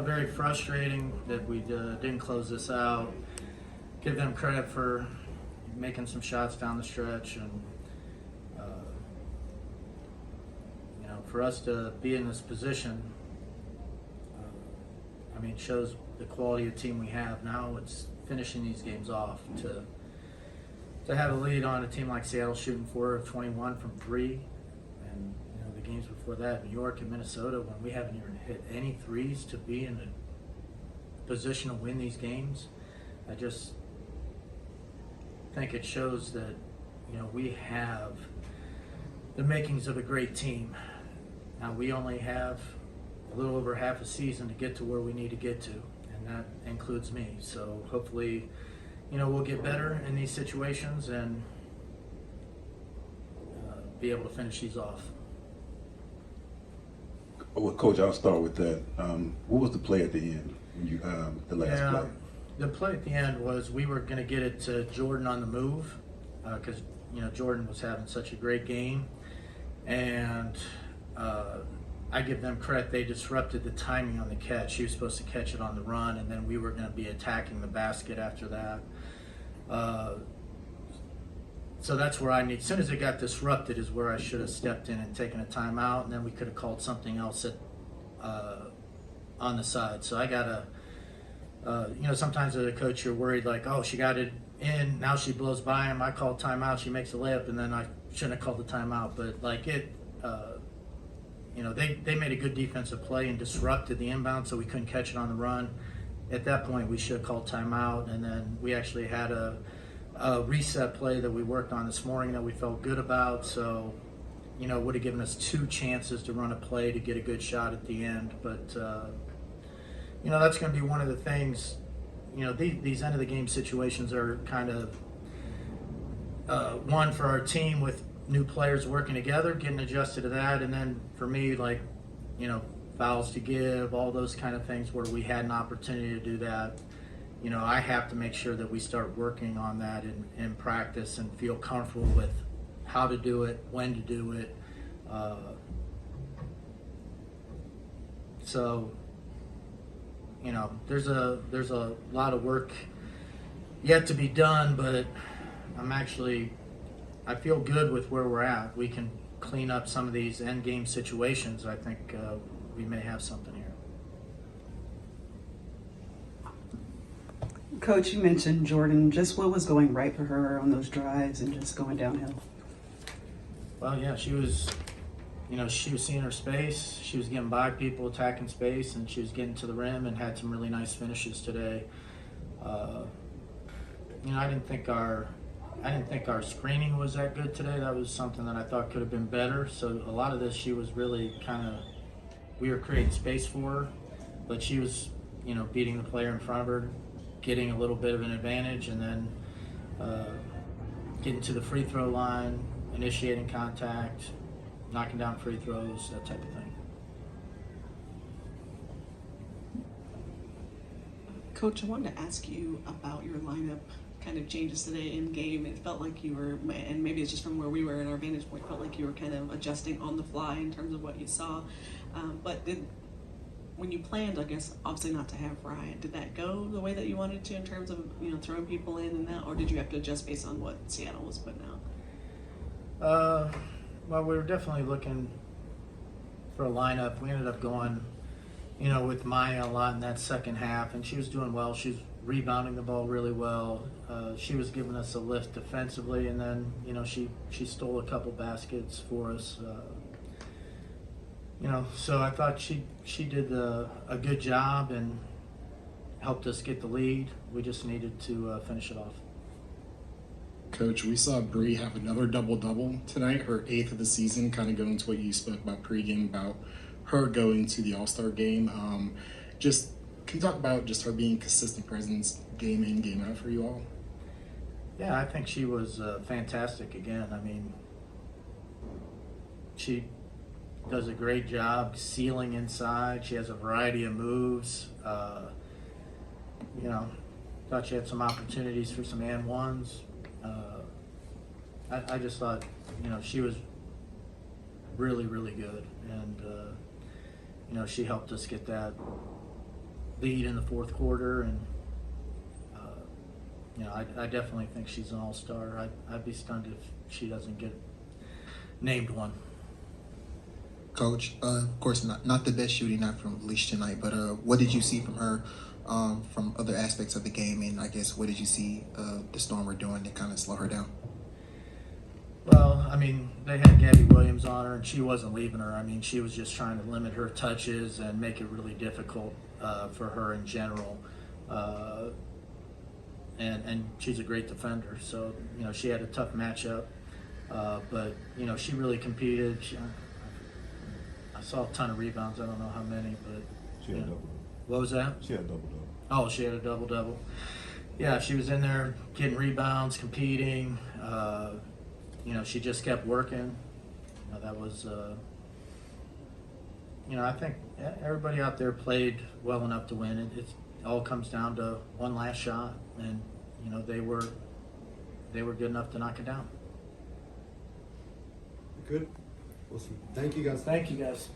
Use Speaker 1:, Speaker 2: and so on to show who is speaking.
Speaker 1: very frustrating that we didn't close this out. Give them credit for making some shots down the stretch, and for us to be in this position, shows the quality of team we have. Now it's finishing these games off. To have a lead on a team like Seattle shooting 4 of 21 from 3, and the games before that, New York and Minnesota, when we haven't even hit any threes, to be in a position to win these games, I just think it shows that we have the makings of a great team. Now we only have a little over half a season to get to where we need to get to, and that includes me. So hopefully, we'll get better in these situations and be able to finish these off.
Speaker 2: Well, Coach, I'll start with that. What was the play at the end? The last play?
Speaker 1: The play at the end was we were going to get it to Jordan on the move because Jordan was having such a great game, and I give them credit. They disrupted the timing on the catch. He was supposed to catch it on the run, and then we were going to be attacking the basket after that. So that's where as soon as it got disrupted is where I should have stepped in and taken a timeout, and then we could have called something else on the side. So I got sometimes as a coach you're worried like, oh, she got it in, now she blows by him, I call timeout, she makes a layup, and then I shouldn't have called the timeout. But they made a good defensive play and disrupted the inbound so we couldn't catch it on the run. At that point, we should have called timeout, and then we actually had a reset play that we worked on this morning that we felt good about. So, it would have given us 2 chances to run a play to get a good shot at the end. But, that's going to be one of the things. These end of the game situations are kind of one for our team with new players working together, getting adjusted to that, and then for me, fouls to give, all those kind of things where we had an opportunity to do that. I have to make sure that we start working on that in practice and feel comfortable with how to do it, when to do it. There's a lot of work yet to be done, but I feel good with where we're at. We can clean up some of these end game situations. I think we may have something here.
Speaker 3: Coach, you mentioned Jordan. Just what was going right for her on those drives and just going downhill?
Speaker 1: Well, yeah, she was seeing her space. She was getting by people, attacking space, and she was getting to the rim and had some really nice finishes today. I didn't think our screening was that good today. That was something that I thought could have been better. So a lot of this, she was really we were creating space for her, but she was, beating the player in front of her, getting a little bit of an advantage, and then getting to the free throw line, initiating contact, knocking down free throws, that type of thing.
Speaker 4: Coach, I wanted to ask you about your lineup kind of changes today in game. It felt like you were, and maybe it's just from where we were in our vantage point, felt like you were kind of adjusting on the fly in terms of what you saw. But when you planned, I guess, obviously not to have Ryan, did that go the way that you wanted to in terms of, throwing people in and that, or did you have to adjust based on what Seattle was putting out?
Speaker 1: Well, we were definitely looking for a lineup. We ended up going, with Maya a lot in that second half, and she was doing well. She was rebounding the ball really well. She was giving us a lift defensively, and then, she stole a couple baskets for us. So I thought she did a good job and helped us get the lead. We just needed to finish it off.
Speaker 5: Coach, we saw Bree have another double-double tonight, her 8th of the season, kind of going to what you spoke about pregame, about her going to the All-Star game. Can you talk about just her being consistent presence game in, game out for you all?
Speaker 1: Yeah, I think she was fantastic again. She does a great job sealing inside. She has a variety of moves. Thought she had some opportunities for some and ones. I just thought, she was really, really good. And, she helped us get that lead in the fourth quarter, and you know, I definitely think she's an all-star. I'd be stunned if she doesn't get named one.
Speaker 6: Coach, of course, not the best shooting night from Leash tonight, but what did you see from her from other aspects of the game, and I guess what did you see the Storm were doing to kind of slow her down?
Speaker 1: Well, I mean, they had Gabby Williams on her, and she wasn't leaving her. I mean, she was just trying to limit her touches and make it really difficult for her in general. And she's a great defender, so you know she had a tough matchup. But you know she really competed. I saw a ton of rebounds. I don't know how many, but
Speaker 2: She had
Speaker 1: you
Speaker 2: a
Speaker 1: know.
Speaker 2: double.
Speaker 1: What was that?
Speaker 2: She had a double.
Speaker 1: Oh, she had a double-double. Yeah, she was in there getting rebounds, competing. You know, she just kept working. You know, that was, you know, I think everybody out there played well enough to win. It all comes down to one last shot, and you know they were good enough to knock it down.
Speaker 7: Good. Awesome. Thank you, guys.
Speaker 1: Thank you, guys.